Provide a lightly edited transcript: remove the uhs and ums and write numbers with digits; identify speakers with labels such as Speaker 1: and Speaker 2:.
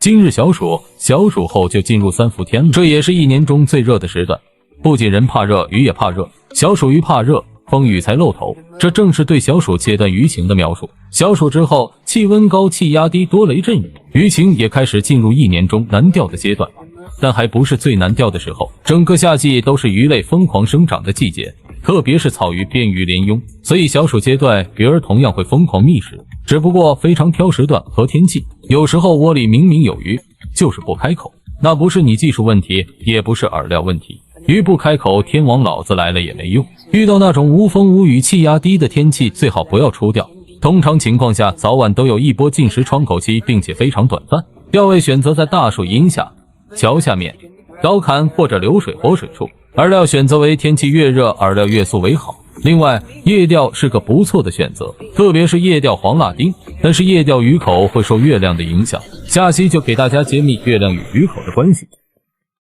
Speaker 1: 今日小暑后就进入3伏天了，这也是一年中最热的时段。不仅人怕热，鱼也怕热，小暑鱼怕热，风雨才露头，这正是对小暑阶段鱼情的描述。小暑之后，气温高，气压低，多雷阵雨，鱼情也开始进入一年中难钓的阶段。但还不是最难钓的时候，整个夏季都是鱼类疯狂生长的季节，特别是草鱼、边鱼连拥，所以小暑阶段鱼儿同样会疯狂觅食，只不过非常挑时段和天气。有时候窝里明明有鱼，就是不开口，那不是你技术问题，也不是饵料问题，鱼不开口，天王老子来了也没用。遇到那种无风无雨、气压低的天气，最好不要出钓。通常情况下，早晚都有一波进食窗口期，并且非常短暂。钓位选择在大树荫下、桥下面、高坎或者流水活水处，饵料选择为天气越热，饵料越素为好。另外，夜钓是个不错的选择，特别是夜钓黄辣丁，但是夜钓鱼口会受月亮的影响。下期就给大家揭秘月亮与鱼口的关系。